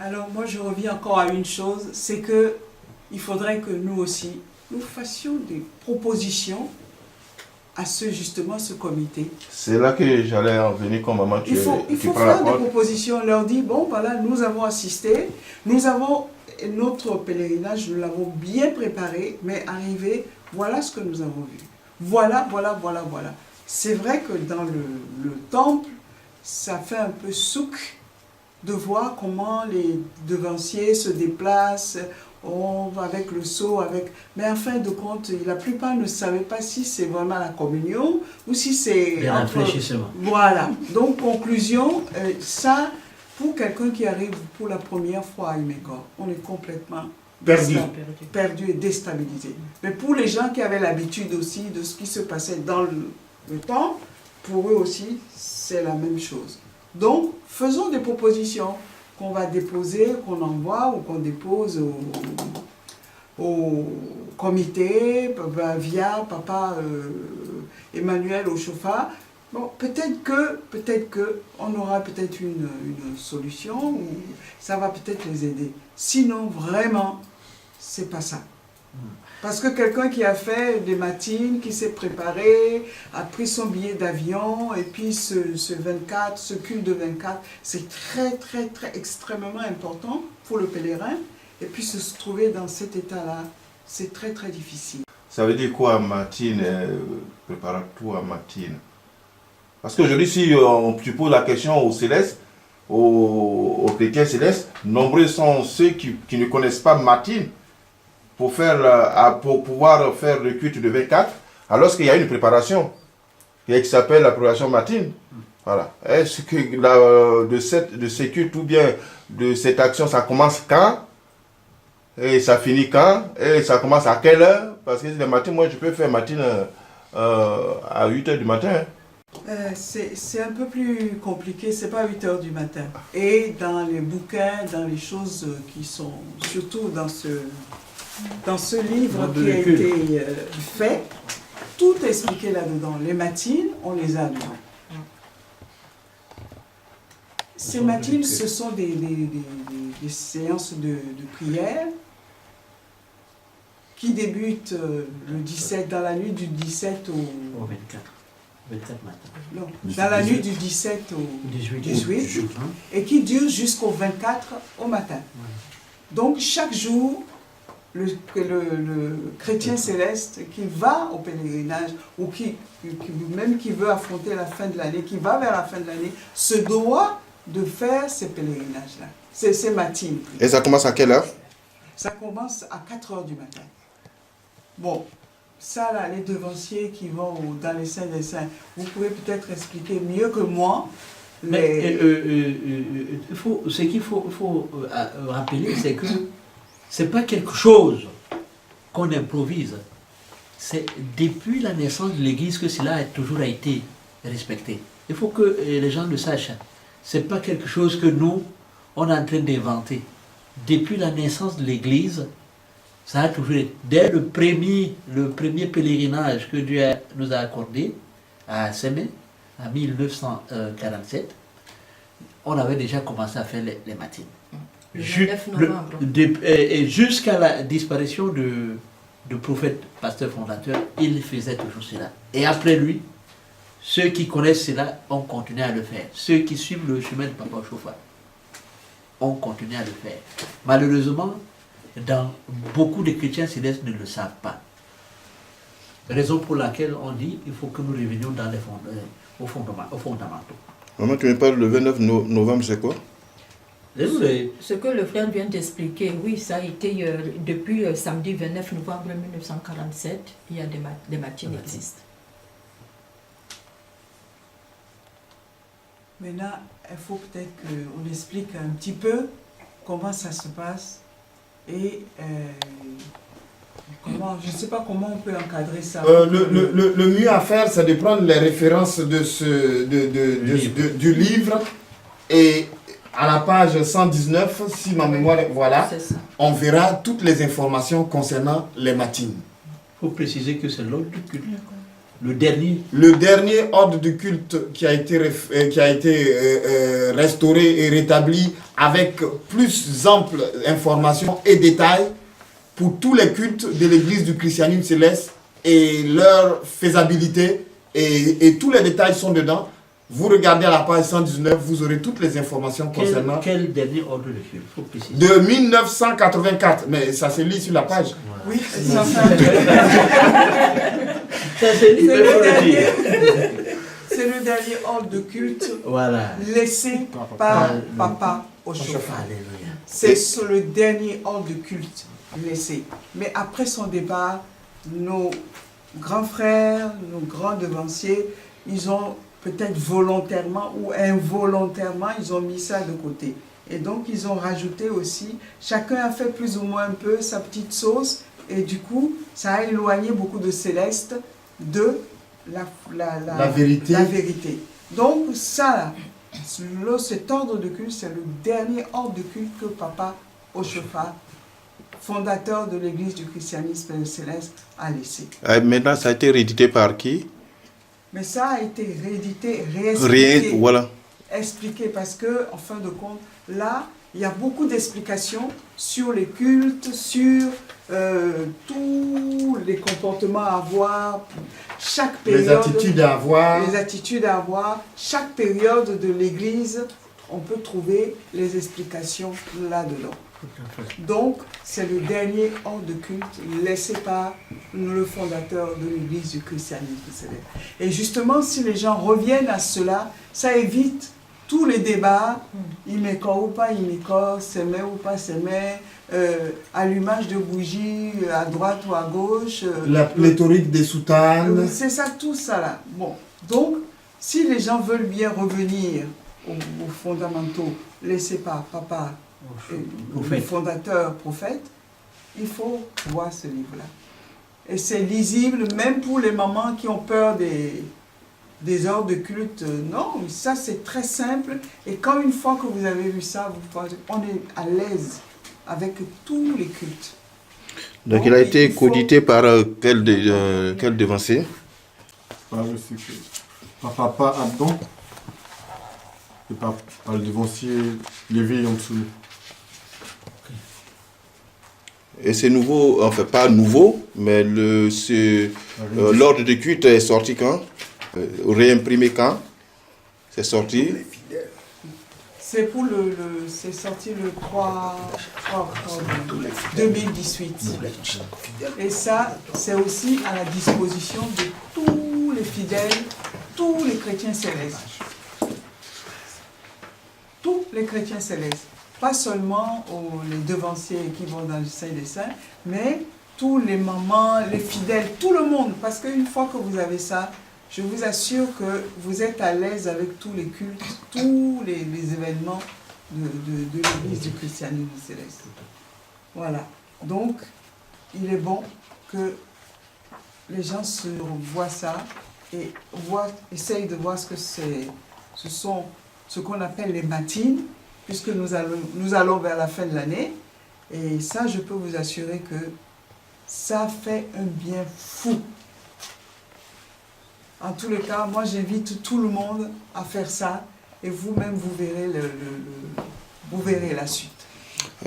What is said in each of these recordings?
Alors moi je reviens encore à une chose, c'est que il faudrait que nous aussi, nous fassions des propositions à ce comité. C'est là que j'allais en venir comme maman. Il faut faire des propositions, leur dire, bon voilà, nous avons assisté, nous avons notre pèlerinage, nous l'avons bien préparé, mais arrivé, voilà ce que nous avons vu. Voilà. C'est vrai que dans le temple, ça fait un peu souk de voir comment les devanciers se déplacent, avec le seau, mais en fin de compte, la plupart ne savaient pas si c'est vraiment la communion ou si c'est... Voilà. Donc, conclusion, ça, pour quelqu'un qui arrive pour la première fois à Imeko, on est complètement perdu et déstabilisé. Mais pour les gens qui avaient l'habitude aussi de ce qui se passait dans le temps, pour eux aussi, c'est la même chose. Donc, faisons des propositions qu'on va déposer, qu'on envoie ou qu'on dépose au comité via Papa Emmanuel Ochofa. Bon, peut-être que on aura peut-être une solution ou ça va peut-être les aider. Sinon, vraiment, c'est pas ça. Parce que quelqu'un qui a fait des matines, qui s'est préparé, a pris son billet d'avion, et puis ce culte de 24, c'est très, extrêmement important pour le pèlerin. Et puis se trouver dans cet état-là, c'est très, difficile. Ça veut dire quoi, matine, préparatoire matine? Parce qu'aujourd'hui, si tu poses la question aux célestes, aux chrétiens célestes, nombreux sont ceux qui ne connaissent pas matine. Pour pouvoir faire le culte de 24, alors qu'il y a une préparation qui s'appelle la préparation matine. Voilà. Est-ce que de ce culte ou bien de cette action, ça commence quand et ça finit quand et ça commence à quelle heure? Parce que le matin, moi je peux faire matine à 8 h du matin. C'est un peu plus compliqué, c'est pas 8 h du matin. Et dans les bouquins, dans les choses qui sont, surtout dans ce livre qui a été fait, tout est expliqué là-dedans. Les matines, on les a dedans. Ces matines, ce sont des séances de prière qui débutent le 17, dans la nuit du 17 au 24 matin. Non, dans la nuit du 17 au 18 et qui dure jusqu'au 24 au matin. Donc chaque jour, le chrétien céleste qui va au pèlerinage ou même qui veut affronter la fin de l'année, qui va vers la fin de l'année, se doit de faire ces pèlerinages-là, ces matines. Et ça commence à quelle heure? Ça commence à 4 h du matin. Bon, ça là, les devanciers qui vont dans les saints des saints, vous pouvez peut-être expliquer mieux que moi. Mais ce qu'il faut rappeler, c'est que c'est pas quelque chose qu'on improvise. C'est depuis la naissance de l'Église que cela a toujours été respecté. Il faut que les gens le sachent. C'est pas quelque chose que nous, on est en train d'inventer. Depuis la naissance de l'Église, ça a toujours été. Dès le premier pèlerinage que Dieu nous a accordé à Sémé, en 1947, on avait déjà commencé à faire les matines. Le 9 novembre. Et jusqu'à la disparition du prophète pasteur fondateur, il faisait toujours cela. Et après lui, ceux qui connaissent cela ont continué à le faire. Ceux qui suivent le chemin de Papa Ochofa ont continué à le faire. Malheureusement, beaucoup de chrétiens célestes ne le savent pas. Raison pour laquelle on dit qu'il faut que nous revenions dans aux fondamentaux. Maman, tu me parles le 29 novembre, c'est quoi? Ce que le frère vient d'expliquer, oui, ça a été depuis samedi 29 novembre 1947, il y a des matines existent. Maintenant, il faut peut-être qu'on explique un petit peu comment ça se passe et comment, je ne sais pas comment on peut encadrer ça. Le mieux à faire, c'est de prendre les références du livre et à la page 119, si ma mémoire, voilà, on verra toutes les informations concernant les matines. Il faut préciser que c'est l'ordre du culte. Le dernier. Le dernier ordre de culte qui a été, restauré et rétabli avec plus ample information et détails pour tous les cultes de l'Église du christianisme céleste et leur faisabilité et tous les détails sont dedans. Vous regardez à la page 119, vous aurez toutes les informations concernant... Quel dernier ordre de culte? Faut préciser. De 1984, mais ça se lit sur la page. Oui, Ça, c'est c'est le dernier ordre de culte Voilà. laissé par Papa Oshofa. Alléluia. C'est sur le dernier ordre de culte laissé. Mais après son départ, nos grands frères, nos grands devanciers, ils ont peut-être volontairement ou involontairement, ils ont mis ça de côté. Et donc, ils ont rajouté aussi, chacun a fait plus ou moins un peu sa petite sauce, et du coup, ça a éloigné beaucoup de célestes de la vérité. Donc, ça, cet ordre de culte, c'est le dernier ordre de culte que Papa Oshofa, fondateur de l'Église du christianisme céleste, a laissé. Maintenant, ça a été réédité par qui? Mais ça a été réédité, réexpliqué. Voilà. Expliqué parce que, en fin de compte, là, il y a beaucoup d'explications sur les cultes, sur tous les comportements à avoir, chaque période. Les attitudes à avoir. Les attitudes à avoir. Chaque période de l'Église, on peut trouver les explications là-dedans. Donc, c'est le dernier ordre de culte laissé par le fondateur de l'Église du christianisme céleste. Et justement, si les gens reviennent à cela, ça évite tous les débats, imeko ou pas imeko, s'aimer ou pas s'aimer, allumage de bougies à droite ou à gauche. La pléthorique des soutanes. C'est ça, tout ça là. Bon, donc, si les gens veulent bien revenir aux fondamentaux laissés par Papa, le fondateur prophète, il faut voir ce livre-là. Et c'est lisible même pour les mamans qui ont peur des heures de culte. Non, ça c'est très simple. Et quand une fois que vous avez vu ça, on est à l'aise avec tous les cultes. Donc il a été codité par quel devancier? Je sais que par Papa Abdon et par le devancier Lévi en dessous. Et c'est nouveau, enfin pas nouveau, mais l'ordre de culte est sorti quand? Réimprimé quand? C'est sorti? C'est c'est sorti le 3 octobre 2018. Et ça, c'est aussi à la disposition de tous les fidèles, tous les chrétiens célestes. Tous les chrétiens célestes. Pas seulement les devanciers qui vont dans le Saint des Saints, mais tous les mamans, les fidèles, tout le monde. Parce qu'une fois que vous avez ça, je vous assure que vous êtes à l'aise avec tous les cultes, tous les événements de l'Église du christianisme céleste. Voilà. Donc, il est bon que les gens se voient ça et essayent de voir ce que ce sont ce qu'on appelle les matines, puisque nous allons vers la fin de l'année. Et ça, je peux vous assurer que ça fait un bien fou. En tous les cas, moi, j'invite tout le monde à faire ça. Et vous-même, vous verrez la suite.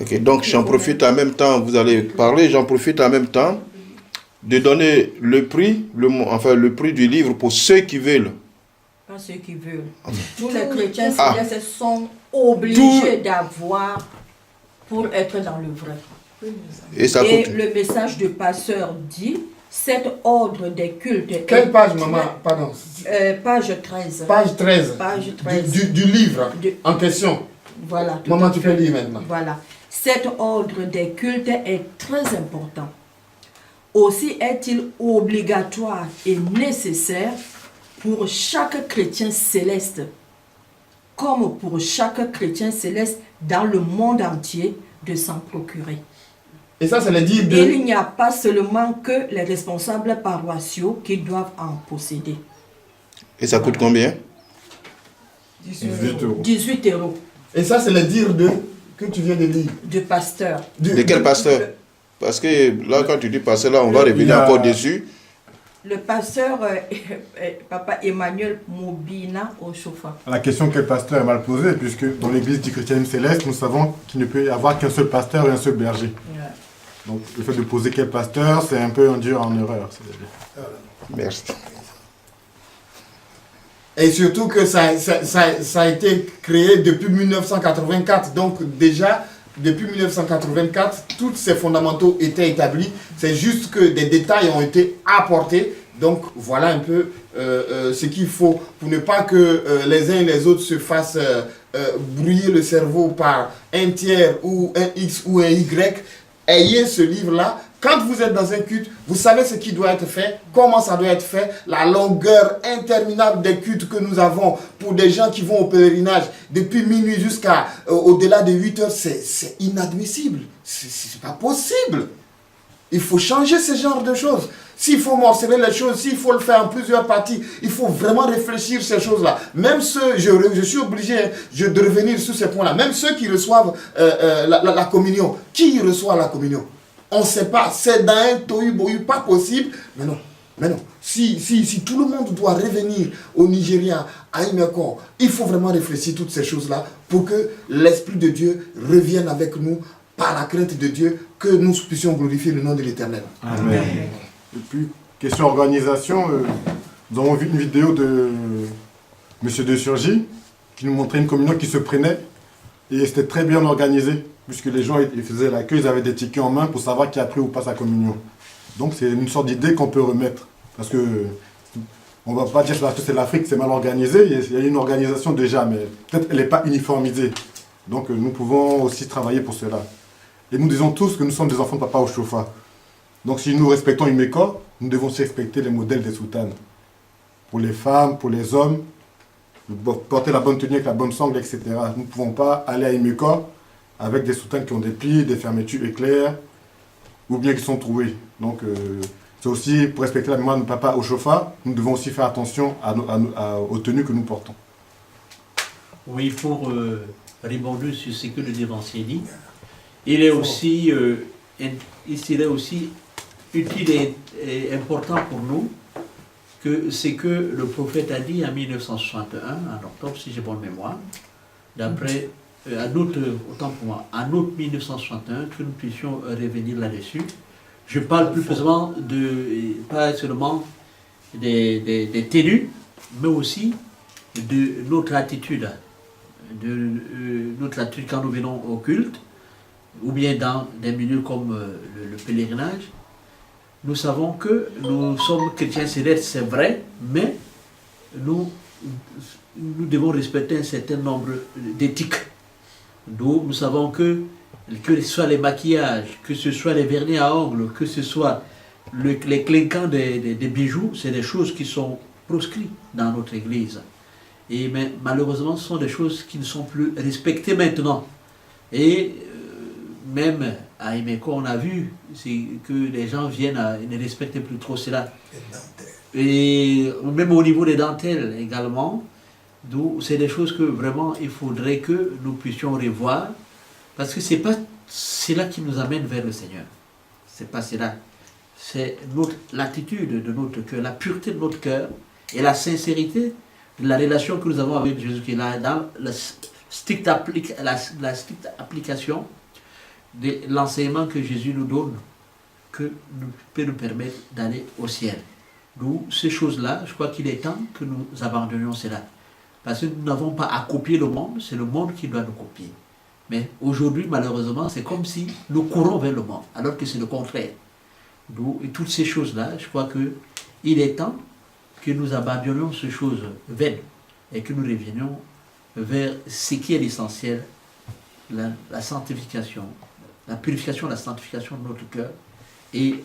Ok, donc j'en profite en même temps, vous allez parler, j'en profite en même temps de donner le prix, le prix du livre pour ceux qui veulent. Pas ceux qui veulent. Tous les chrétiens célestes sont obligés d'avoir pour être dans le vrai. Et le message du pasteur dit, cet ordre des cultes... Quelle page, maman? Pardon. Page 13. Page 13. Page 13. Du livre en question. Voilà. Maman, tu peux lire maintenant. Voilà. Cet ordre des cultes est très important. Aussi est-il obligatoire et nécessaire pour chaque chrétien céleste, comme pour chaque chrétien céleste dans le monde entier, de s'en procurer. Et ça, c'est le dire de... Il n'y a pas seulement que les responsables paroissiaux qui doivent en posséder. Et ça coûte combien? 18 euros. 18 euros. Et ça, c'est le dire de... que tu viens de lire. De pasteur. De quel pasteur? Parce que là, quand tu dis pasteur, là, on va revenir encore dessus. Le pasteur Papa Emmanuel Mobina Oshofa. La question que le pasteur est mal posée, puisque dans l'église du christianisme céleste, nous savons qu'il ne peut y avoir qu'un seul pasteur et un seul berger. Yeah. Donc le fait de poser quel pasteur, c'est un peu induire en erreur. Merci. Et surtout que ça a été créé depuis 1984. Donc déjà, depuis 1984, tous ces fondamentaux étaient établis. C'est juste que des détails ont été apportés. Donc voilà un peu ce qu'il faut pour ne pas que les uns et les autres se fassent brouiller le cerveau par un tiers ou un X ou un Y. Ayez ce livre-là. Quand vous êtes dans un culte, vous savez ce qui doit être fait, comment ça doit être fait, la longueur interminable des cultes que nous avons pour des gens qui vont au pèlerinage depuis minuit jusqu'à au-delà de 8 heures, c'est inadmissible. C'est pas possible. Il faut changer ce genre de choses. S'il faut morceler les choses, s'il faut le faire en plusieurs parties, il faut vraiment réfléchir ces choses-là. Même ceux, je suis obligé de revenir sur ces points-là, même ceux qui reçoivent la communion, qui reçoit la communion? On ne sait pas, c'est dans un tohu-bohu, pas possible. Mais non. Si tout le monde doit revenir au Nigeria, à Imeko, il faut vraiment réfléchir toutes ces choses-là pour que l'Esprit de Dieu revienne avec nous par la crainte de Dieu, que nous puissions glorifier le nom de l'Éternel. Amen. Et puis, question organisation, nous avons vu une vidéo de M. De Surgy qui nous montrait une communion qui se prenait et c'était très bien organisé puisque les gens ils faisaient l'accueil, ils avaient des tickets en main pour savoir qui a pris ou pas sa communion. Donc c'est une sorte d'idée qu'on peut remettre parce que on ne va pas dire que c'est l'Afrique, c'est mal organisé, il y a une organisation déjà, mais peut-être elle n'est pas uniformisée. Donc nous pouvons aussi travailler pour cela. Et nous disons tous que nous sommes des enfants de Papa Oshofa. Donc si nous respectons Imeko, nous devons aussi respecter les modèles des soutanes. Pour les femmes, pour les hommes, porter la bonne tenue avec la bonne sangle, etc. Nous ne pouvons pas aller à Imeko avec des soutanes qui ont des plis, des fermetures éclairs, ou bien qui sont trouées. Donc c'est aussi pour respecter la mémoire de Papa Oshofa, nous devons aussi faire attention aux tenues que nous portons. Oui, pour rebondir sur ce que le dévancier dit, il est aussi utile et important pour nous que c'est que le prophète a dit en 1961, en octobre, si j'ai bonne mémoire, d'après, en août, autant pour moi, en août 1961, que nous puissions revenir là-dessus. Je parle plus précisément pas seulement des tenues, mais aussi de notre attitude. Notre attitude quand nous venons au culte, ou bien dans des milieux comme le pèlerinage. Nous savons que nous sommes chrétiens célestes, c'est vrai, mais nous devons respecter un certain nombre d'éthiques. Nous savons que ce soit les maquillages, que ce soit les vernis à ongles, que ce soit les clinquants des bijoux, c'est des choses qui sont proscrites dans notre Église. Mais malheureusement, ce sont des choses qui ne sont plus respectées maintenant. Et même à Imeko, on a vu que les gens viennent ne respectent plus trop cela. Et même au niveau des dentelles également, c'est des choses que vraiment il faudrait que nous puissions revoir, parce que c'est pas cela qui nous amène vers le Seigneur. C'est pas cela. C'est l'attitude de notre cœur, la pureté de notre cœur et la sincérité de la relation que nous avons avec Jésus, qui est là dans la stricte application de l'enseignement que Jésus nous donne, que peut nous permettre d'aller au ciel. D'où ces choses-là, je crois qu'il est temps que nous abandonnions cela. Parce que nous n'avons pas à copier le monde, c'est le monde qui doit nous copier. Mais aujourd'hui, malheureusement, c'est comme si nous courons vers le monde, alors que c'est le contraire. D'où toutes ces choses-là, je crois qu'il est temps que nous abandonnions ces choses vaines et que nous revenions vers ce qui est l'essentiel, la sanctification, la purification, la sanctification de notre cœur et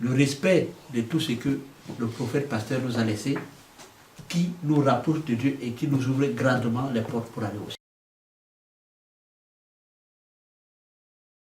le respect de tout ce que le prophète pasteur nous a laissé, qui nous rapproche de Dieu et qui nous ouvre grandement les portes pour aller au ciel.